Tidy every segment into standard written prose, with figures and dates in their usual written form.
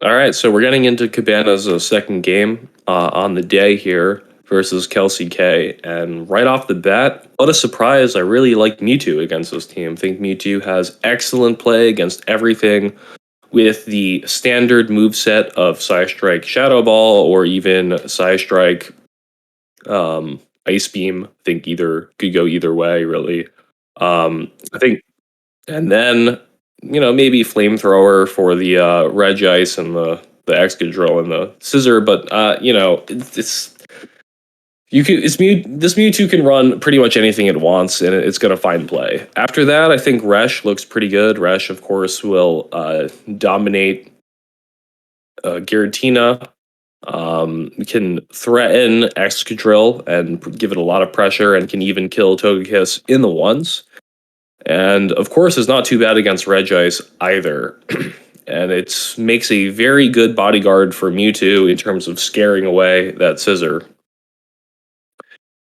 All right, so we're getting into Cabana's second game on the day here versus Kelssseyk, and right off the bat, what a surprise! I really like Mewtwo against this team. I think Mewtwo has excellent play against everything with the standard moveset of Psy Strike, Shadow Ball, or even Psy Strike, Ice Beam. I think either could go either way, really. I think, and then maybe flamethrower for the Reg Ice and the Excadrill and the Scissor, but it's you can this Mewtwo can run pretty much anything it wants, and it's going to find play. After that, I think Resh looks pretty good. Resh, of course, will dominate Giratina. Can threaten Excadrill and give it a lot of pressure, and can even kill Togekiss in the ones. And of course, is not too bad against Regice either. And it makes a very good bodyguard for Mewtwo in terms of scaring away that Scissor.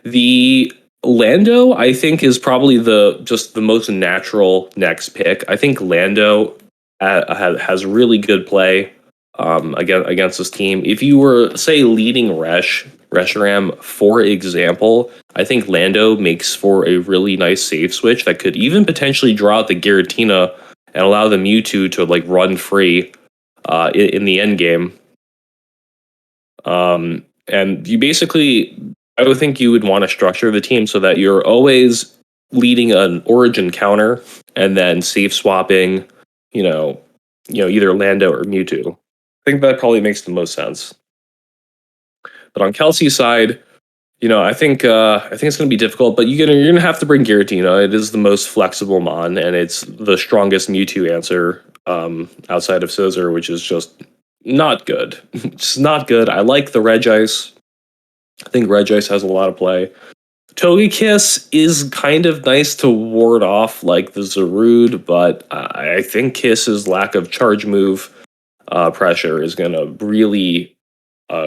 The Lando, I think, is probably the most natural next pick. I think Lando has really good play against this team. If you were, say, leading Reshiram, for example, I think Lando makes for a really nice save switch that could even potentially draw out the Giratina and allow the Mewtwo to run free in the end game. And you basically, I would think you would want to structure the team so that you're always leading an Origin counter and then safe swapping, either Lando or Mewtwo. I think that probably makes the most sense. But on Kelsey's side, I think it's going to be difficult. But you're gonna have to bring Giratina. It is the most flexible mon, and it's the strongest Mewtwo answer outside of Scissor, which is just not good. It's not good. I like the Regice. I think Regice has a lot of play. Togekiss is kind of nice to ward off like the Zarude, but I think Kiss's lack of charge move pressure is going to really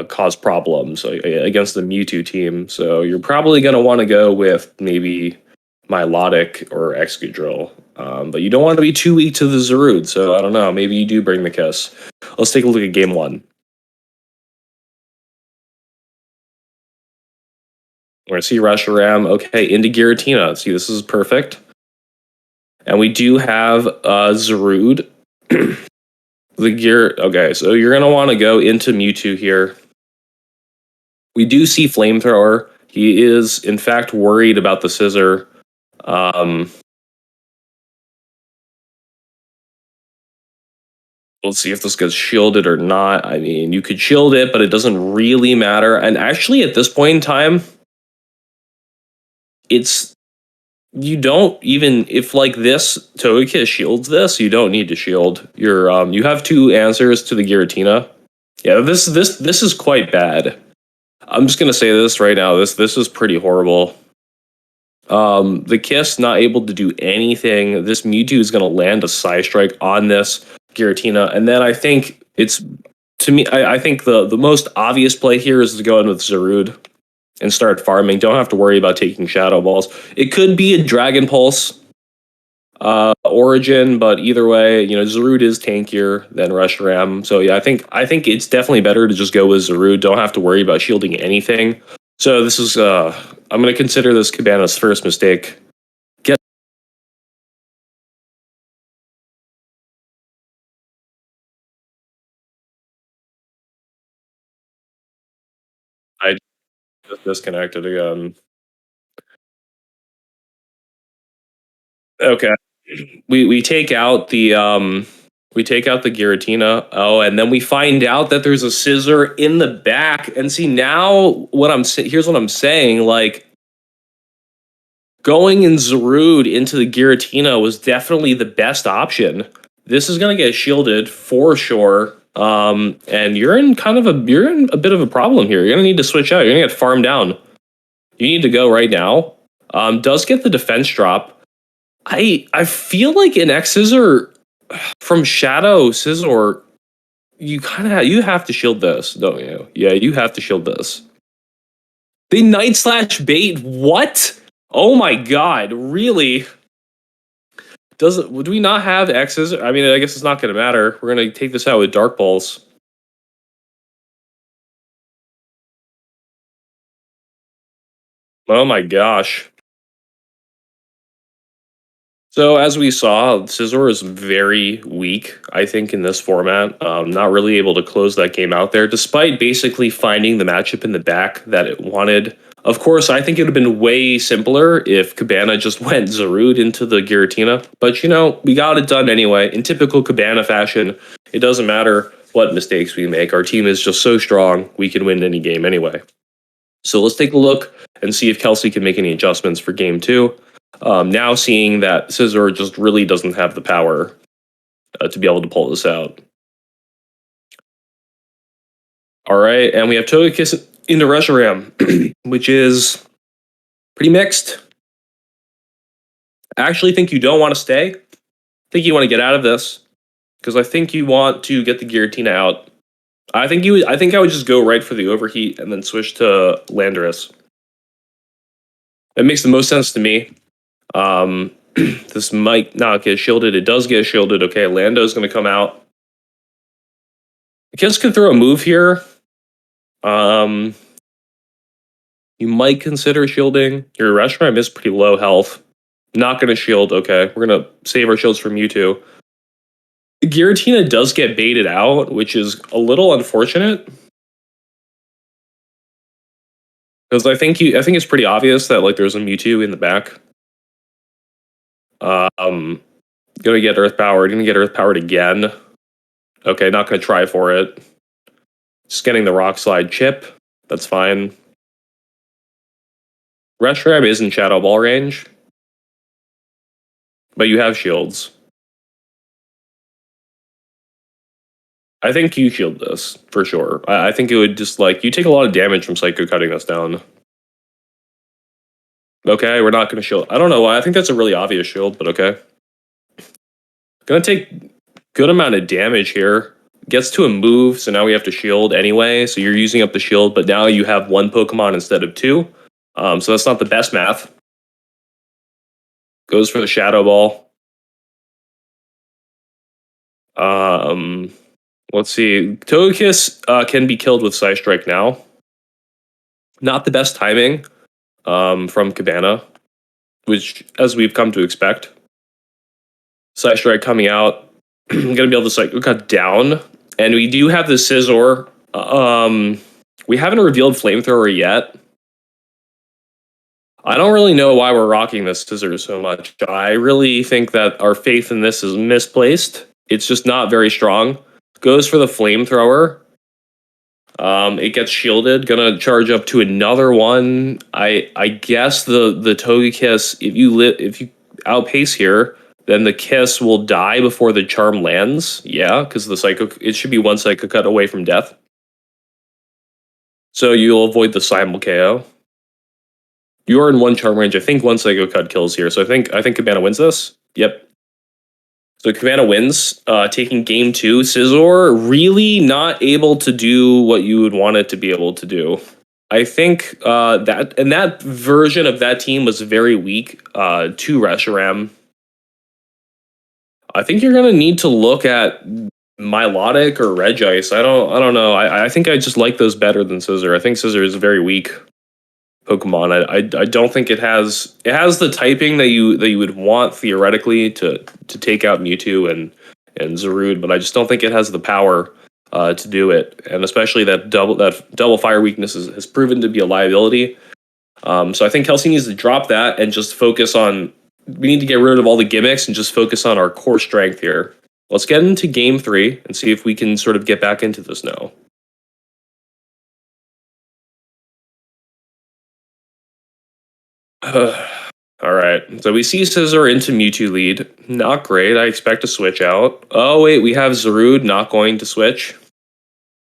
cause problems against the Mewtwo team. So you're probably going to want to go with maybe Milotic or Excadrill. But you don't want to be too weak to the Zarude, so I don't know. Maybe you do bring the Kiss. Let's take a look at game one. We're going to see Reshiram. Okay, into Giratina. See, this is perfect. And we do have Zarude. Okay, so you're going to want to go into Mewtwo here. We do see Flamethrower. He is, in fact, worried about the Scissor. Let's see if this gets shielded or not. I mean, you could shield it, but it doesn't really matter. And actually, at this point in time, you don't even, if this Togekiss shields this, you don't need to shield. You have two answers to the Giratina. Yeah, this is quite bad. I'm just gonna say this right now. This is pretty horrible. The Kiss not able to do anything. This Mewtwo is gonna land a Psy Strike on this Giratina, and then I think I think the most obvious play here is to go in with Zarude and start farming. Don't have to worry about taking Shadow Balls. It could be a Dragon Pulse Origin, but either way, Zarude is tankier than Reshiram. So yeah, I think it's definitely better to just go with Zarude. Don't have to worry about shielding anything. So this is I'm going to consider this Cabana's first mistake. I just disconnected again. Okay. We take out the Giratina. Oh, and then we find out that there's a Scissor in the back. And see, now here's what I'm saying. Going in Zarude into the Giratina was definitely the best option. This is gonna get shielded for sure. And you're in a bit of a problem here. You're gonna need to switch out. You're gonna get farmed down. You need to go right now. Does get the defense drop. I feel like an X Scissor from Shadow Scissor, you have to shield this, don't you? Yeah, you have to shield this. The Night/Bait, what? Oh my god, really? Would we not have X's? I mean, I guess it's not going to matter. We're going to take this out with Dark Balls. Oh my gosh. So as we saw, Scizor is very weak, I think, in this format. Not really able to close that game out there, despite basically finding the matchup in the back that it wanted. Of course, I think it would have been way simpler if Cabana just went Zarude into the Giratina. But, we got it done anyway. In typical Cabana fashion, it doesn't matter what mistakes we make. Our team is just so strong, we can win any game anyway. So let's take a look and see if Kelssseyk can make any adjustments for game two. Now seeing that Scizor just really doesn't have the power to be able to pull this out. All right, and we have Togekiss into Reshiram, which is pretty mixed. I actually think you don't want to stay. I think you want to get out of this because I think you want to get the Giratina out. I think I would just go right for the overheat and then switch to Landorus. It makes the most sense to me. This might not get shielded. It does get shielded. Okay, Lando's going to come out. Kiss can throw a move here. You might consider shielding. Your Reshiram is pretty low health. Not going to shield. Okay, we're going to save our shields for Mewtwo. Giratina does get baited out, which is a little unfortunate. Because I think it's pretty obvious that like there's a Mewtwo in the back. Gonna get Earth Powered. Gonna get Earth Powered again. Okay, not gonna try for it. Just getting the Rock Slide chip. That's fine. Reshiram is in Shadow Ball range. But you have shields. I think you shield this, for sure. I think it would just, like, you take a lot of damage from Psycho cutting us down. Okay, we're not going to shield. I don't know why. I think that's a really obvious shield, but okay. Gonna take good amount of damage here. Gets to a move, so now we have to shield anyway. So you're using up the shield, but now you have one Pokemon instead of two. So that's not the best math. Goes for the Shadow Ball. Let's see. Togekiss can be killed with Psystrike now. Not the best timing from Cabana, which, as we've come to expect. Psystrike coming out. Going to be able to Psycho Cut down. And we do have the Scizor. We haven't revealed Flamethrower yet. I don't really know why we're rocking this Scizor so much. I really think that our faith in this is misplaced. It's just not very strong. Goes for the Flamethrower. It gets shielded. Gonna charge up to another one. I guess the Togekiss, if you outpace here, then the Kiss will die before the Charm lands. Yeah, because it should be one Psycho Cut away from death. So you'll avoid the Simul KO. You are in one Charm range. I think one Psycho Cut kills here. So I think Cabana wins this. Yep. So Cabana wins, taking game two. Scizor really not able to do what you would want it to be able to do. I think that version of that team was very weak to Reshiram. I think you're gonna need to look at Milotic or Regice. I don't know. I think I just like those better than Scizor. I think Scizor is a very weak Pokemon. I don't think it has the typing that you would want theoretically to take out Mewtwo and Zarude, but I just don't think it has the power to do it. And especially that double fire weakness has proven to be a liability. So I think Kelsey needs to drop that and just focus on. We need to get rid of all the gimmicks and just focus on our core strength here. Let's get into game three and see if we can sort of get back into this now. All right, so we see Scizor into Mewtwo lead. Not great. I expect to switch out. Oh wait, we have Zarude not going to switch.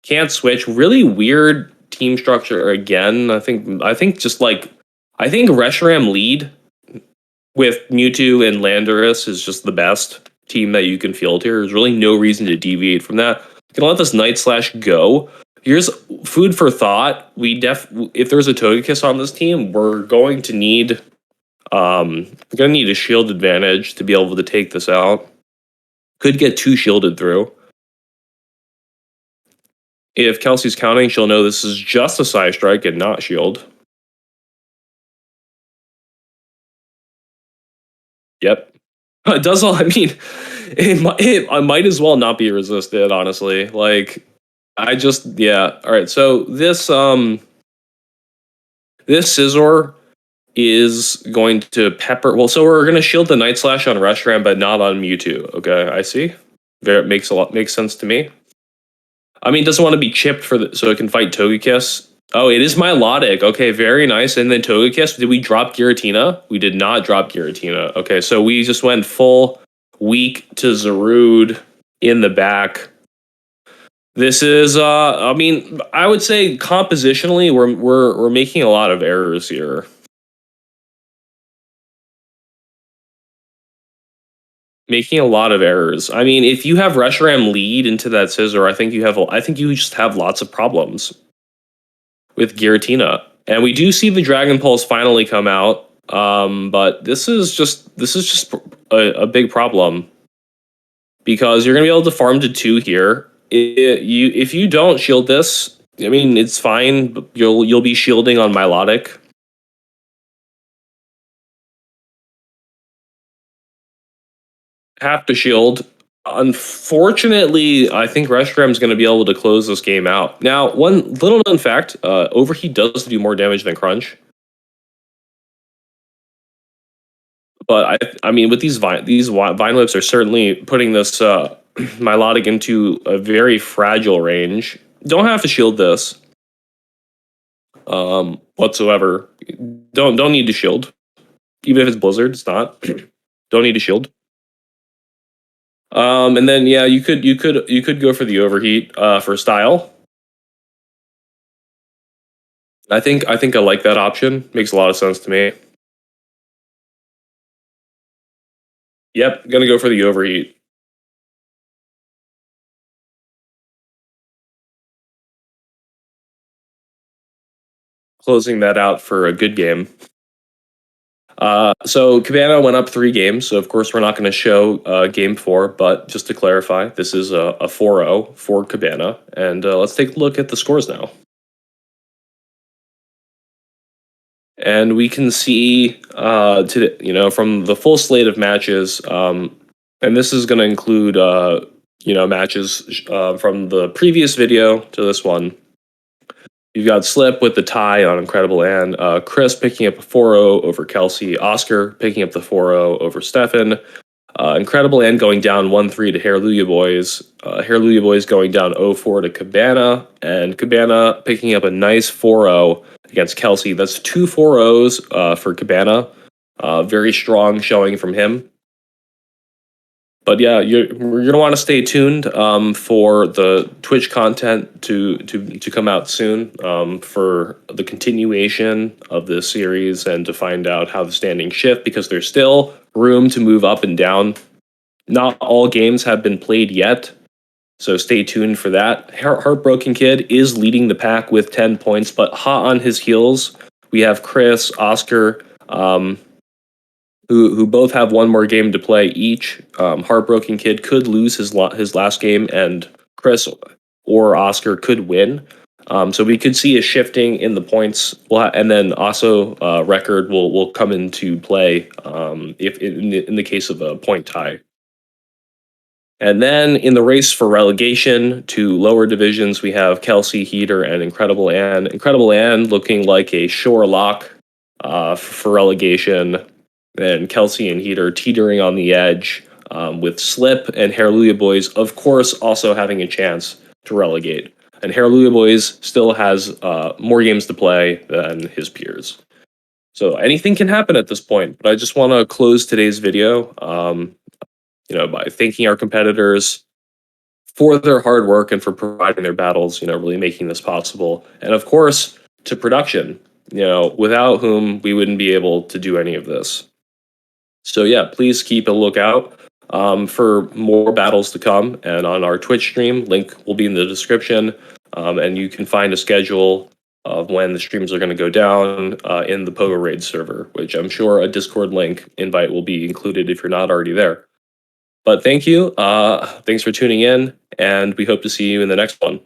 Can't switch. Really weird team structure again. I think Reshiram lead with Mewtwo and Landorus is just the best team that you can field here. There's really no reason to deviate from that. Gonna let this Night Slash go. Here's food for thought. If there's a Togekiss on this team, we're going to need a shield advantage to be able to take this out. Could get two shielded through. If Kelsey's counting, she'll know this is just a Psystrike and not shield. Yep. It does all. I mean, I might as well not be resisted. Honestly, like yeah. All right. So this scissor is going to pepper. Well, so we're going to shield the Night Slash on Reshiram, but not on Mewtwo. Okay, I see. There makes sense to me. I mean, it doesn't want to be chipped so it can fight Togekiss. Oh, it is Milotic. Okay, very nice. And then Togekiss. Did we drop Giratina? We did not drop Giratina. Okay, so we just went full weak to Zarude in the back. This is I mean, I would say compositionally we're making a lot of errors here. Making a lot of errors. I mean, if you have Reshiram lead into that scissor, I think you just have lots of problems with Giratina. And we do see the Dragon Pulse finally come out. But this is just a big problem because you're gonna be able to farm to 2 here. If you don't shield this, I mean it's fine. But you'll be shielding on Milotic. Have to shield. Unfortunately, I think Restram's going to be able to close this game out. Now, one little known fact: Overheat does do more damage than Crunch. But I mean, with these Vine Whips are certainly putting this Milotic into a very fragile range. Don't have to shield this whatsoever. Don't need to shield, even if it's Blizzard. It's not. Don't need to shield. And then yeah, you could go for the Overheat for style. I think I like that option. Makes a lot of sense to me. Yep, gonna go for the Overheat. Closing that out for a good game. So Cabana went up 3 games, so of course we're not going to show game 4, but just to clarify, this is a 4-0 for Cabana, and let's take a look at the scores now. And we can see, from the full slate of matches, and this is going to include, matches from the previous video to this one. You've got Slip with the tie on Incredible Ann, Chris picking up a 4-0 over Kelsey, Oscar picking up the 4-0 over Stefan, Incredible Ann going down 1-3 to Hallelujah Boys, Hallelujah Boys going down 0-4 to Cabana, and Cabana picking up a nice 4-0 against Kelsey. That's 2 4-0s for Cabana. Very strong showing from him. But yeah, you're gonna want to stay tuned for the Twitch content to come out soon for the continuation of this series and to find out how the standings shift, because there's still room to move up and down. Not all games have been played yet, so stay tuned for that. Heartbroken Kid is leading the pack with 10 points, but hot on his heels, we have Chris, Oscar, who both have 1 more game to play each. Heartbroken Kid could lose his last game, and Chris or Oscar could win. So we could see a shifting in the points, and then also record will come into play if in the case of a point tie. And then in the race for relegation to lower divisions, we have Kelsey, Heater, and Incredible Ann. Incredible Ann looking like a sure lock for relegation. And Kelsey and Heater teetering on the edge, with Slip and Hallelujah Boys, of course, also having a chance to relegate. And Hallelujah Boys still has more games to play than his peers. So anything can happen at this point. But I just want to close today's video, by thanking our competitors for their hard work and for providing their battles, really making this possible. And of course, to production, without whom we wouldn't be able to do any of this. So yeah, please keep a lookout for more battles to come, and on our Twitch stream, link will be in the description, and you can find a schedule of when the streams are going to go down in the PoGoRaids server, which I'm sure a Discord link invite will be included if you're not already there. But thank you, thanks for tuning in, and we hope to see you in the next one.